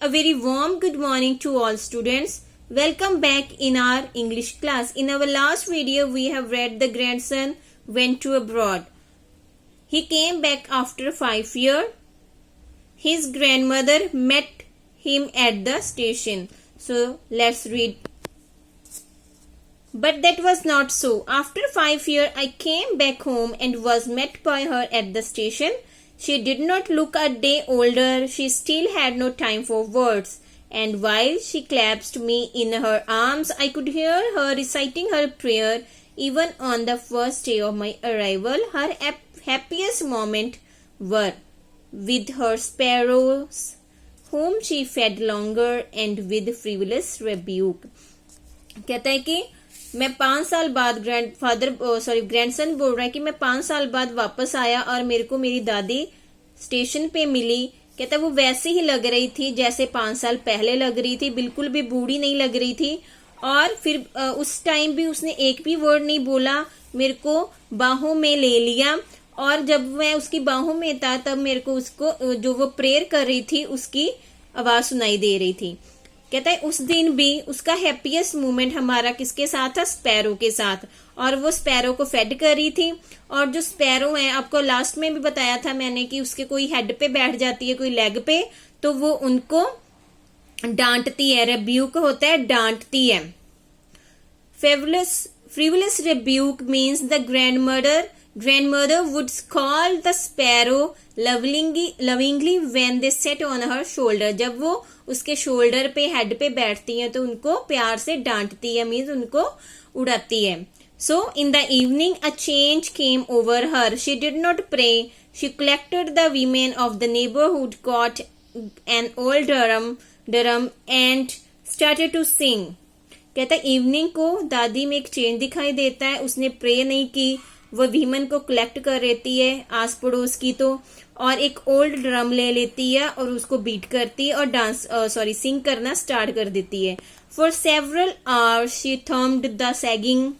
A very warm good morning to all students. Welcome back in our English class. In our last video, we have read The Grandson Went to Abroad. He came back after 5 years. His grandmother met him at the station. So, let's read. But that was not so. After 5 years, I came back home and was met by her at the station. She did not look a day older. She still had no time for words. And while she clasped me in her arms, I could hear her reciting her prayer. Even on the first day of my arrival, her happiest moments were with her sparrows, whom she fed longer, and with frivolous rebuke. कहता है कि मैं 5 साल बाद grandson बोल रहा है कि मैं 5 साल बाद वापस आया और मेरे को मेरी दादी स्टेशन पे मिली. कहता वो वैसे ही लग रही थी जैसे 5 साल पहले लग रही थी, बिल्कुल भी बूढ़ी नहीं लग रही थी. और फिर उस टाइम भी उसने एक भी वर्ड नहीं बोला, मेरे को बाहों में ले लिया. और जब मैं उसकी बाहों में था तब मेरे को उसको जो वो प्रेयर कर रही थी उसकी आवाज सुनाई दे रही थी. कहता है उस दिन भी उसका हैप्पीएस्ट मोमेंट हमारा किसके साथ था? स्पैरो के साथ. और वो स्पैरो को फेड कर रही थी. और जो स्पैरो है, आपको लास्ट में भी बताया था मैंने कि उसके कोई हेड पे बैठ जाती है, कोई लेग पे, तो वो उनको डांटती है. रेब्यूक होता है डांटती है. Frivolous rebuke means the grandmother would scold the sparrow lovingly when they sat on her shoulder. जब वो उसके शोल्डर पे हेड पे बैठती हैं तो उनको प्यार से डांटती है, मीन्स उनको उड़ाती है. So in the evening a change came over her. She did not pray. She collected the women of the neighborhood, got an old drum and started to sing. कहता है इवनिंग को दादी में एक चेंज दिखाई देता है. उसने प्रे नहीं की, वो वीमन को कलेक्ट कर लेती है आस पड़ोस की, तो और एक ओल्ड ड्रम ले लेती है और उसको बीट करती है और सिंग करना स्टार्ट कर देती है. For several hours she thumbed the sagging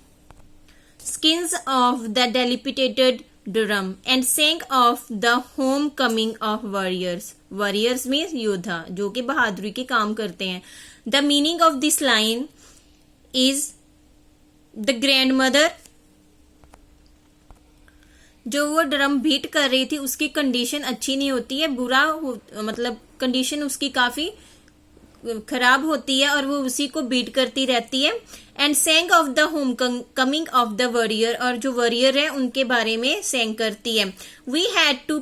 skins of the dilapidated drum and sang of the homecoming of warriors. Warriors means योद्धा जो कि बहादुरी के काम करते हैं. The meaning of this line is the grandmother जो वो ड्रम बीट कर रही थी उसकी कंडीशन अच्छी नहीं होती है, मतलब कंडीशन उसकी काफी खराब होती है और वो उसी को बीट करती रहती है. And saying of the home coming of the warrior, और जो वॉरियर है उनके बारे में सेंग करती है. वी हैड टू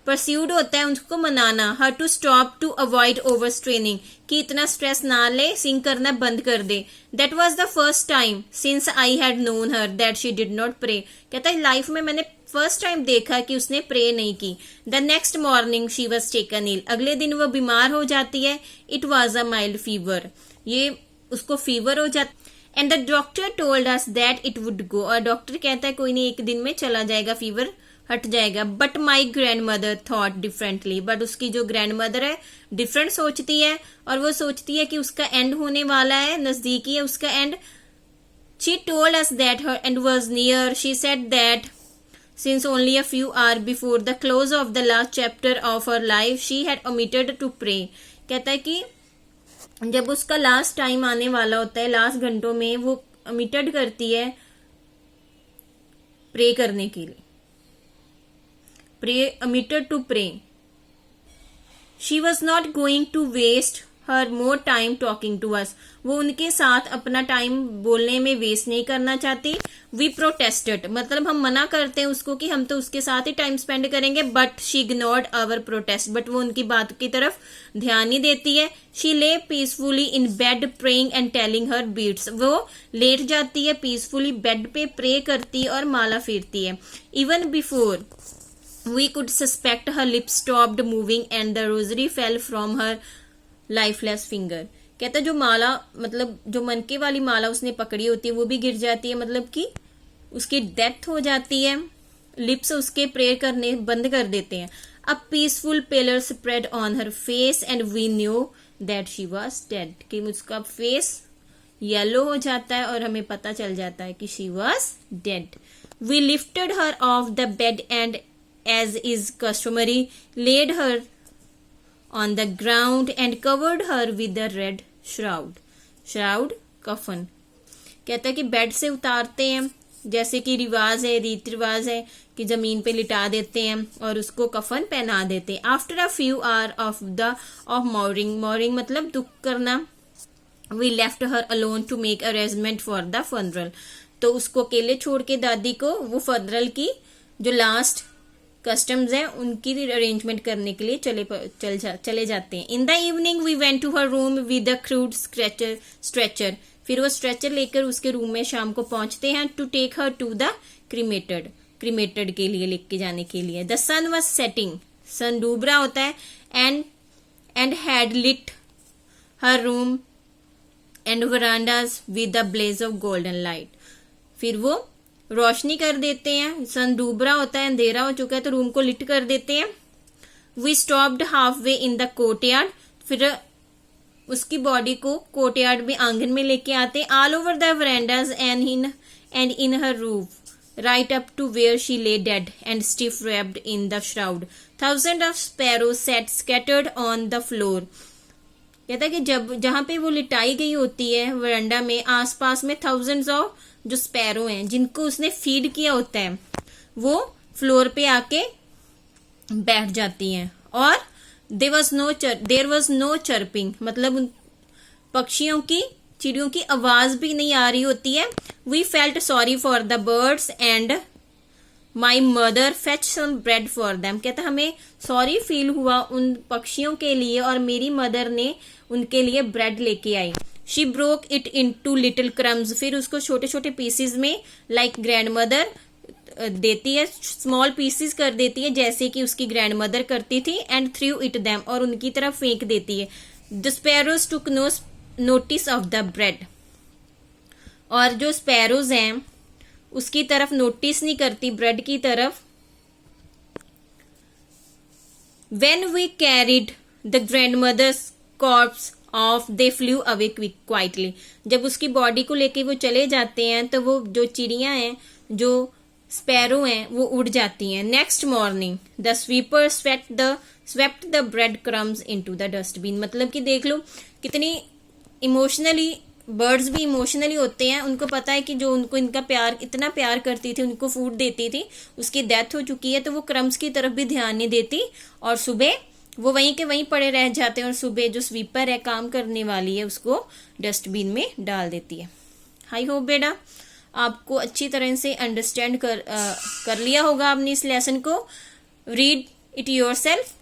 परस्यूड होता है उनको मनाना. Her to stop to avoid over straining, कि इतना स्ट्रेस ना ले, सिंग करना बंद कर दे. That was the first time since I had known her that she did not pray. कहता है लाइफ में मैंने फर्स्ट टाइम देखा कि उसने प्रे नहीं की. The next morning she was taken ill. अगले दिन वो बीमार हो जाती है. It was a mild fever, ये उसको फीवर हो जाता. And the doctor told us that it would go. और डॉक्टर कहता है कोई नहीं, एक दिन में चला जाएगा, फीवर हट जाएगा. But my grand mother thought differently. But उसकी जो ग्रैंड मदर है डिफरेंट सोचती है और वो सोचती है कि उसका एंड होने वाला है, नजदीकी है उसका and. She told us that her and was near. She said that since only a few hours before the close of the last chapter of her life she had omitted to pray. कहता है कि जब उसका last time आने वाला होता है, last घंटों में वो omitted करती है प्रे करने के लिए. omitted to pray. She was not going to waste her more time talking to us. वो उनके साथ अपना टाइम बोलने में वेस्ट नहीं करना चाहती. We protested, मतलब हम मना करते हैं उसको कि हम तो उसके साथ ही टाइम स्पेंड करेंगे. But she ignored our protest. But वो उनकी बात की तरफ ध्यान नहीं देती है. She lay peacefully in bed praying and telling her beads. वो लेट जाती है पीसफुली बेड पे, प्रे करती और माला फेरती है. Even before we could suspect her lips stopped moving and the rosary fell from her lifeless finger. कहता जो माला, मतलब जो मनके वाली माला उसने पकड़ी होती है वो भी गिर जाती है, मतलब कि उसकी डेथ हो जाती है. लिप्स उसके प्रेयर करने बंद कर देते हैं. A peaceful pallor spread on her face and we knew that she was dead. कि उसका फेस येलो हो जाता है और हमें पता चल जाता है कि she was dead. We lifted her off the bed and as is customary laid her on the ground and covered her with a red shroud. Shroud, कफन. कहता है कि बेड से उतारते हैं, जैसे कि रिवाज है, रीति रिवाज है कि जमीन पे लिटा देते हैं और उसको कफन पहना देते हैं. After a few hour of mourning मतलब दुख करना, we left her alone to make arrangement for the funeral. तो उसको अकेले छोड़ के दादी को वो फनरल की जो लास्ट कस्टम्स हैं उनकी अरेंजमेंट करने के लिए चले जाते हैं. In the evening we went to her room with a crude stretcher. फिर वो स्ट्रेचर लेकर उसके रूम में शाम को पहुंचते हैं. To take her to the cremated के लिए लेके जाने के लिए. The sun was setting, sun डूब रहा होता है. And had lit her room and verandas with the blaze of golden light. फिर वो रोशनी कर देते हैं, सन डूब रहा होता है, अंधेरा हो चुका है तो रूम को लिट कर देते हैं. We stopped half way in the courtyard. फिर उसकी बॉडी को कोर्टयार्ड में आंगन में लेके आते. All over the verandas and in her roof right up to where she lay dead and stiff wrapped in the shroud. Thousands of sparrows sat scattered on the floor. कहता है कि जहां पे वो लिटाई गई होती है वरांडा में, आसपास में थाउजेंड्स ऑफ जो स्पैरो हैं जिनको उसने फीड किया होता है वो फ्लोर पे आके बैठ जाती हैं. और देयर वॉज नो चर्पिंग, मतलब उन पक्षियों की, चिड़ियों की आवाज भी नहीं आ रही होती है. We felt sorry for the birds and my mother fetch some bread for them. कहता हमें सॉरी फील हुआ उन पक्षियों के लिए और मेरी मदर ने उनके लिए ब्रेड लेके आई. She broke it into little crumbs. फिर उसको छोटे छोटे पीसेस में लाइक ग्रैंड मदर देती है, स्मॉल पीसेस कर देती है जैसे कि उसकी ग्रैंड मदर करती थी. एंड थ्रू इट देम, और उनकी तरफ फेंक देती है. The sparrows took no notice of the bread. और जो स्पैरोज हैं उसकी तरफ नोटिस नहीं करती ब्रेड की तरफ. When we carried the grandmother's corpse off they flew away quietly. जब उसकी बॉडी को लेके वो चले जाते हैं तो वो जो चिड़िया हैं, जो स्पैरो हैं, वो उड़ जाती हैं. Next morning the sweeper swept the bread crumbs into the dustbin. मतलब कि देख लो कितनी इमोशनली, बर्ड्स भी इमोशनली होते हैं. उनको पता है कि जो उनको इनका प्यार, इतना प्यार करती थी, उनको फूड देती थी, उसकी डेथ हो चुकी है तो वो क्रम्स की तरफ भी ध्यान नहीं देती और सुबह वो वहीं के वहीं पड़े रह जाते हैं. और सुबह जो स्वीपर है, काम करने वाली है, उसको डस्टबिन में डाल देती है. आई होप बेटा आपको अच्छी तरह से अंडरस्टैंड कर लिया होगा आपने इस लेसन को. Read it yourself.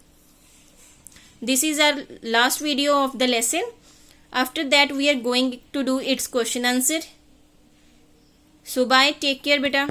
This is our last video of the lesson. After that we are going to do its question answer. So bye, take care beta.